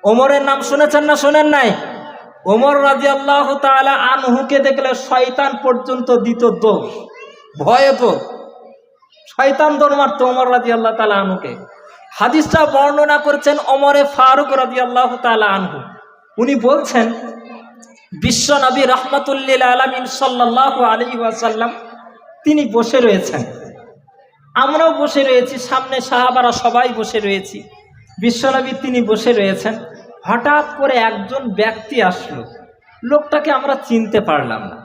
ওমরের নাম শুনেছেন না শোনেন নাই? ওমর রাদিয়াল্লাহু তাআলা আনহুকে দেখলে শয়তান পর্যন্ত দিত দৌড়, ভয়ে তো শয়তান দৌড় মারতো ওমর রাদিয়াল্লাহু তাআলা আনহুকে। হাদিসটা বর্ণনা করেছেন ওমরে ফারুক রাদিয়াল্লাহু তাআলা আনহু। উনি বলছেন, বিশ্ব নবী রাহমাতুল লিল আলামিন সাল্লাল্লাহু আলাইহি ওয়াসাল্লাম তিনি বসে রয়েছেন, আমরাও বসে রয়েছি, সামনে সাহাবারা সবাই বসে রয়েছি, বিশ্বনবী তিনি বসে রয়েছেন। হঠাৎ করে একজন ব্যক্তি আসলো, লোকটাকে আমরা চিনতে পারলাম না।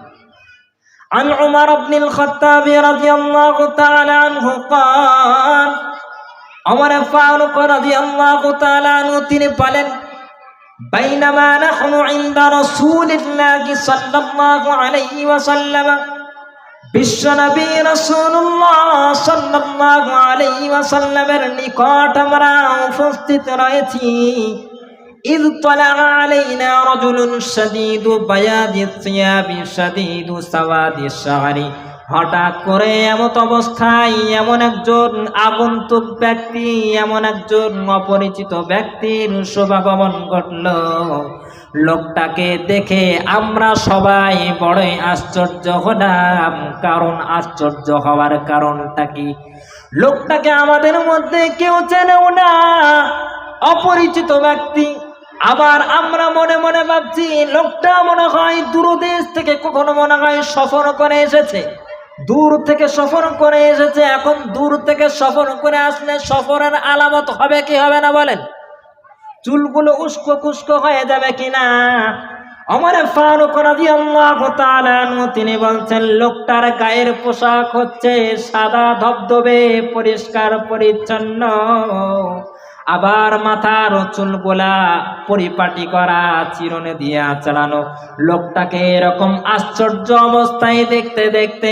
আন উমর ইবনুল খাত্তাব রাদিয়াল্লাহু তাআলা আনহু قال ওমর ফারুক রাদিয়াল্লাহু তাআলা আনহু তিনি বলেন, বাইনামা নাহনু ইনদা রাসূলিল্লাহি সাল্লাল্লাহু আলাইহি ওয়াসাল্লাম, বিশ্বনবী রাসূলুল্লাহ সাল্লাল্লাহু আলাইহি ওয়াসাল্লামের নিকট আমরা উপস্থিত রয়েছি। ইয তালা আলাইনা রাজুলুন শাদীদু বায়াদিস সিয়াবি শাদীদু সাওয়াদিস শা'রি, হঠাৎ করে এমন অবস্থায় এমন একজন আগন্তুক ব্যক্তি, এমন একজন অপরিচিত ব্যক্তির শুভাগমন ঘটল। লোকটাকে দেখে আমরা সবাই বড়ই আশ্চর্য হলাম। কারণ আশ্চর্য হওয়ার কারণটা কি? লোকটাকে আমাদের মধ্যে কেউ চেনেও না, অপরিচিত ব্যক্তি। আবার আমরা মনে মনে ভাবছি লোকটা মনে হয় দূরদেশ থেকে কখনো মনে হয় সফর করে এসেছে, দূর থেকে সফর করে এসেছে। এখন দূর থেকে সফর করে আসলে সফরের আলামত হবে কি হবে না বলেন? চুলগুলো উস্কো খুস্কো হয়ে যাবে কিনা? ওমর ফারুক রাদিয়াল্লাহু তাআলা আনহু তিনি বলছেন, লোকটার গায়ের পোশাক হচ্ছে সাদা ধবধবে পরিষ্কার পরিচ্ছন্ন, আবার মাথার চুলগুলা পরিপাটি করা, চিরুনি দিয়ে আঁচড়ানো। লোকটাকে এরকম আশ্চর্য অবস্থায় দেখতে দেখতে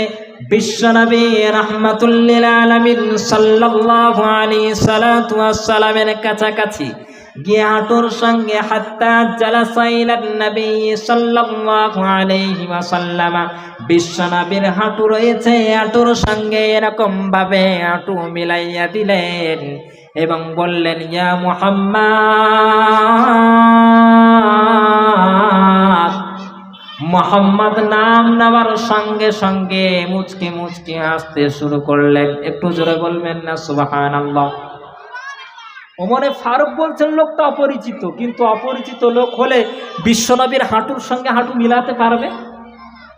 বিশ্বনবী রাহমাতুল লিল আলামিন সাল্লাল্লাহু আলাইহি সাল্লাতু ওয়াস সালামের কাছাকাছি গিয়ে হাঁটুর সঙ্গে হাত্তা জালাসা ইলান নবী সাল্লাল্লাহু আলাইহি ওয়াসাল্লাম, বিশ্বনবীর হাঁটু রয়েছে, হাঁটুর সঙ্গে এরকম ভাবে হাঁটু মিলাইয়া দিলেন এবং বললেন, ইয়া মুহাম্মদ। মুহাম্মদ নাম নেওয়ার সঙ্গে সঙ্গে মুচকি মুচকি হাসতে শুরু করলেন। একটু জোরে বলবেন না সুবহানাল্লাহ? ওমরে ফারুক বলছেন লোকটা অপরিচিত, কিন্তু অপরিচিত লোক হলে বিশ্বনবীর হাঁটুর সঙ্গে হাঁটু মিলাতে পারবে?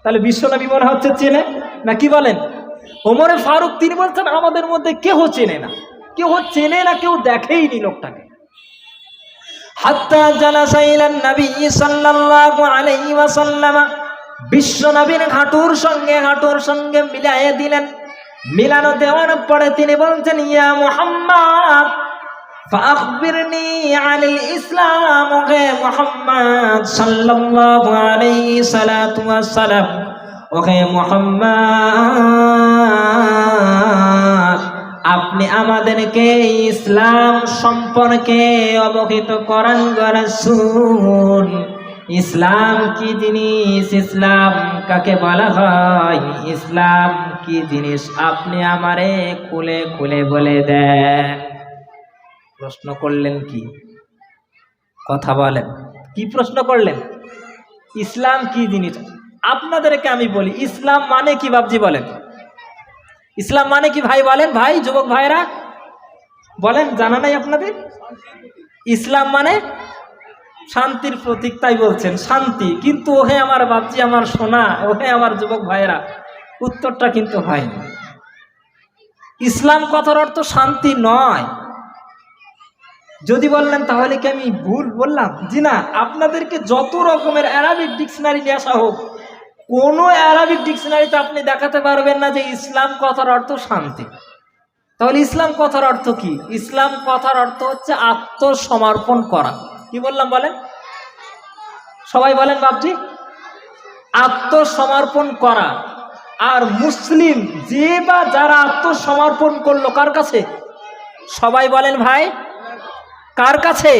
তাহলে বিশ্বনবী মনে হচ্ছে চেনে না, কি বলেন? ওমরে ফারুক তিনি বলছেন আমাদের মধ্যে কেউ চেনে না, কেউ চেনে না, কেউ দেখেইনি লোকটাকে। হাত্তা জালাসা ইলান নবী সাল্লাল্লাহু আলাইহি ওয়াসাল্লাম, বিশ্বনবীর হাঁটুর সঙ্গে মিলায়ে দিলেন। মিলানো দেওয়ার পরে তিনি বলছেন, ইয়া মুহাম্মদ ফাখবিরনি আনিল ইসলাম। ওহে মুহাম্মদ সাল্লাল্লাহু আলাইহি সাল্লাতু ওয়াসসালাম, ওহে মুহাম্মদ আপনি আমাদেরকে ইসলাম সম্পর্কে অবহিত করান গো রাসূল। ইসলাম কি জিনিস? ইসলাম কাকে বলা হয়? ইসলাম কি জিনিস আপনি আমারে খুলে খুলে বলে দেন। প্রশ্ন করলেন কি? কথা বলেন, কি প্রশ্ন করলেন? ইসলাম কি জিনিস আপনাদেরকে আমি বলি। ইসলাম মানে কি বাবজি বলেন? ইসলাম মানে কি ভাই বলেন? ভাই যুবক ভাইরা বলেন, জানা নাই আপনাদের? ইসলাম মানে শান্তির প্রতীক, তাই বলছেন শান্তি। কিন্তু ওহে আমার বাবজি, আমার সোনা, ওহে আমার যুবক ভাইরা, উত্তরটা কিন্তু হয়নি। ইসলাম কথার অর্থ শান্তি নয়। যদি বললেন তাহলে কি আমি ভুল বললাম? জি না, আপনাদেরকে যত রকমের অ্যারাবিক ডিকশনারি নিয়ে আসা হোক, কোনো অ্যারাবিক ডিকশনারিতে আপনি দেখাতে পারবেন না যে ইসলাম কথার অর্থ শান্তি। তাহলে ইসলাম কথার অর্থ কি? ইসলাম কথার অর্থ হচ্ছে আত্মসমর্পণ করা। কি বললাম বলেন? সবাই বলেন বাবজি, আত্মসমর্পণ করা। আর মুসলিম যে বা যারা আত্মসমর্পণ করলো কার কাছে? সবাই বলেন ভাই, কার কাছে?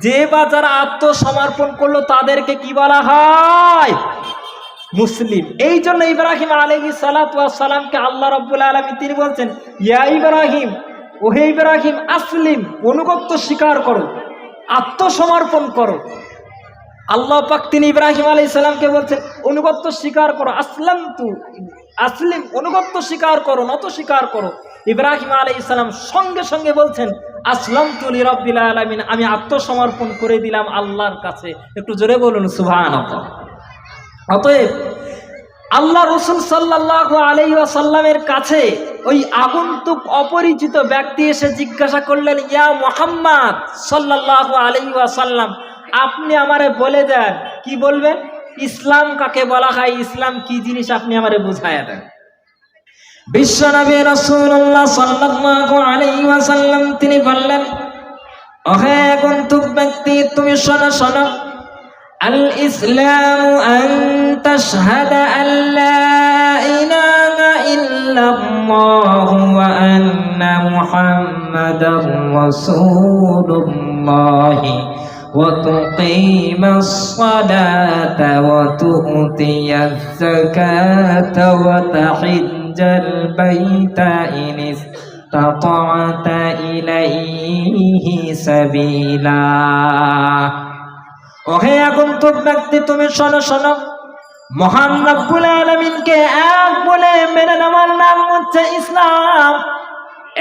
যে বা যারা আত্মসমর্পণ করলো তাদেরকে কি বলা হয়? মুসলিম। এই জন্য ইব্রাহিম আলাইহিস সালাতু ওয়াস সালামকে আল্লাহ রাব্বুল আলামিন তিনি বলছেন, ইয়া ইব্রাহিম, ওহে ইব্রাহিম আসলিম, অনুগত্য স্বীকার করো। আত্মসমর্পণ করো। আল্লাহ পাক তিনি ইব্রাহিম আলাইহিস সালামকে বলছেন অনুগত্য স্বীকার করো, আসলিম, অনুগত্য স্বীকার করো, নত স্বীকার করো। ইব্রাহিম আলাইহিস সালাম সঙ্গে সঙ্গে বলছেন আসলামতু লিরাব্বিল আলামিন, আমি আত্মসমর্পণ করে দিলাম আল্লাহর কাছে। একটু জোরে বলুন সুবহানাল্লাহ। অতএব আল্লাহ রাসূল সাল্লাল্লাহু আলাইহি ওয়াসাল্লামের কাছে ওই আগন্তুক অপরিচিত ব্যক্তি এসে জিজ্ঞাসা করলেন, ইয়া মুহাম্মদ সাল্লাল্লাহু আলাইহি ওয়াসাল্লাম, আপনি আমারে বলে দেন। কি বলবেন? ইসলাম কাকে বলা হয়, ইসলাম কি জিনিস আপনি আমারে বুঝায়া দেন। বিশ্বনবী রাসূলুল্লাহ সাল্লাল্লাহু আলাইহি ওয়াসাল্লাম তিনি বললেন, ওহে আগন্তুক ব্যক্তি, তুমি শোনো শোনো, আল ইসলামু আন তাশহাদা আল্লা ইলাহা ইল্লাল্লাহু ওয়া আন্না মুহাম্মাদার রাসূলুল্লাহ وتقيم الصلاة وتؤتي الزكاة وتحج البيت إن استطعت إليه سبيلا। ওহে আগন্তুক ব্যক্তি, তুমি শোনো শোনো, মহান রব্বুল আলামিনকে এক বলে মেনে নেওয়ার নাম হচ্ছে ইসলাম,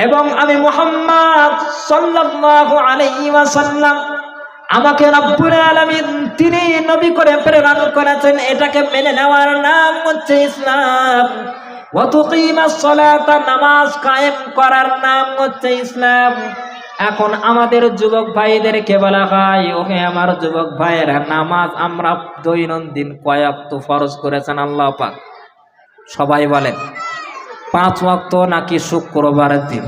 এবং আমি মুহাম্মদ সাল্লাল্লাহু আলাইহি ওয়াসাল্লাম, আমাকে রব্বুল আলামিন তিনি নবী করে প্রেরণ করেছেন, এটাকে মেনে নেওয়ার নাম হচ্ছে ইসলাম। ওয়া তুকিমাস সালাতা, নামাজ কায়েম করার নাম হচ্ছে ইসলাম। এখন আমাদের যুবক ভাইদেরকে বলা হয়, ওকে আমার যুবক ভাইয়েরা, নামাজ আমরা দৈনন্দিন কয় ওয়াক্ত ফরজ করেছেন আল্লাহ পাক? সবাই বলেন 5 ওয়াক্ত নাকি শুক্রবারের দিন?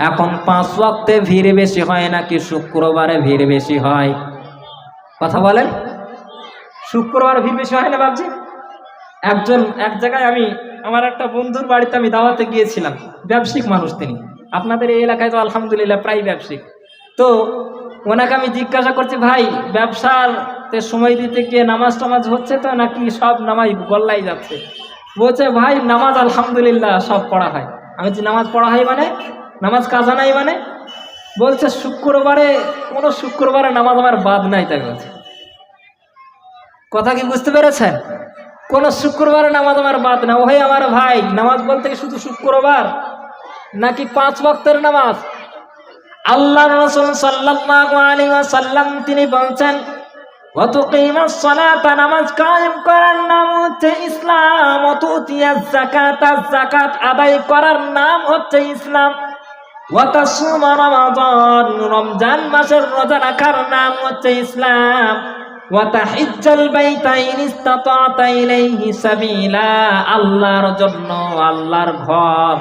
এখন 5 ওয়াক্তে ভিড় বেশি হয় নাকি শুক্রবারে ভিড় বেশি হয়? কথা বলেন। শুক্রবারে ভিড় বেশি হয় না ভাবছি? এক জায়গায় আমি আমার একটা বন্ধুর বাড়িতে আমি দাওয়াতে গিয়েছিলাম, ব্যবসায়িক মানুষ তিনি, আপনাদের এই এলাকায় তো আলহামদুলিল্লাহ প্রায় ব্যবসায়িক। তো ওনাকে আমি জিজ্ঞাসা করছি, ভাই ব্যবসাতে সময় দিতে গিয়ে নামাজ টামাজ হচ্ছে তো নাকি সব নামাজ গল্লাই যাচ্ছে? বলছে ভাই নামাজ আলহামদুলিল্লাহ সব পড়া হয়। আমি বলছি নামাজ পড়া হয় মানে? নামাজ কাজা নাই মানে? বলছে শুক্রবারে, কোনো শুক্রবারে নামাজ আমার বাদ নাই। তাই বলছে। কথা কি বুঝতে পেরেছেন? কোন শুক্রবারে নামাজ আমার বাদ না। ওহে আমার ভাই, নামাজ বলতে কি শুধু শুক্রবার নাকি 5 ওয়াক্তের নামাজ? আল্লাহর রাসূল সাল্লাল্লাহু আলাইহি ওয়াসাল্লাম তিনি বলছেন, ওয়া তুকিমাস সালাতা, নামাজ কায়েম করার নাম হচ্ছে ইসলাম। ওয়া তুতিয়াজ যাকাতা, যাকাত আদায় করার নাম হচ্ছে ইসলাম। ওয়া তাসুমা রমাদান, রমজান মাসের রোজা রাখার নাম হচ্ছে ইসলাম। ওয়া তাহিজ্জাল বাইতা ইন ইসতাতা'তা ইলাইহি সাবিলা, আল্লাহর জন্য আল্লাহর ঘর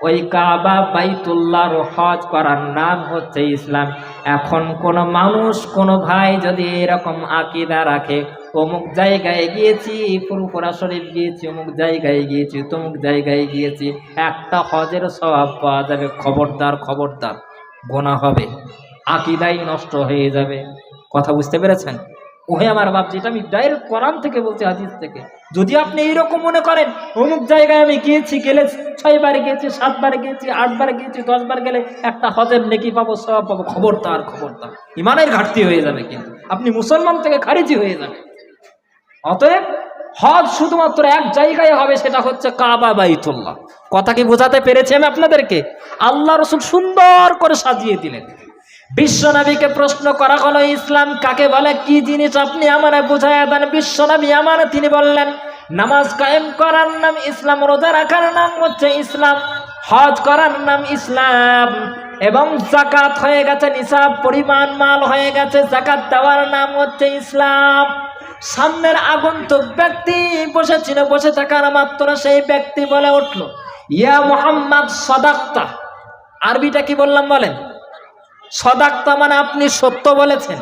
ওই কাবা বাইতুল্লাহর হজ করার নাম হচ্ছে ইসলাম। এখন কোন মানুষ, কোন ভাই যদি এরকম আকীদা রাখে, অমুক জায়গায় গিয়েছি, ফুরফুরা শরীফ গিয়েছি, অমুক জায়গায় গিয়েছি, তমুক জায়গায় গিয়েছি, একটা হজের সওয়াব পাওয়া যাবে, খবরদার খবরদার, গুনাহ হবে, আকীদাই নষ্ট হয়ে যাবে। কথা বুঝতে পেরেছেন? ওহে আমার বাপ, যেটা আমি ডাইরেক্ট কোরআন থেকে বলছি, হাদিস থেকে। যদি আপনি এইরকম মনে করেন অমুক জায়গায় আমি গিয়েছি, গেলে 6 বার গিয়েছি, 7 বার গিয়েছি, 8 বার গিয়েছি, 10 বার গেলে একটা হজের নেকি পাবো, সওয়াব পাবো, খবরদার খবরদার, ইমানের ঘাটতি হয়ে যাবে, কিন্তু আপনি মুসলমান থেকে খারিজি হয়ে যাবে। অতএব হজ শুধুমাত্র এক জায়গায় হবে, সেটা হচ্ছে কাবা বাইতুল্লাহ। কথা কি বোঝাতে পেরেছি আমি আপনাদেরকে? আল্লাহ রাসূল সুন্দর করে সাজিয়ে দিলেন। বিশ্বনবীকে প্রশ্ন করা হলো, ইসলাম কাকে বলে, কি জিনিস আপনি আমারে বুঝাইয়া দেন। বিশ্বনবী আমার তিনি বললেন, নামাজ কায়েম করার নাম ইসলাম, রোজা রাখার নাম হচ্ছে ইসলাম, হজ করার নাম ইসলাম, এবং যাকাত হয়ে গেছে, নিসাব পরিমাণ মাল হয়ে গেছে, যাকাত দেওয়ার নাম হচ্ছে ইসলাম। সামনের আগন্তুক ব্যক্তি বসেছিল, বসে থাকার মাত্র সেই ব্যক্তি বলে উঠল, ইয়া মুহাম্মদ সাদাক্তা। আরবিটা কি বললাম বলেন? সাদাক্তা মানে আপনি সত্য বলেছেন।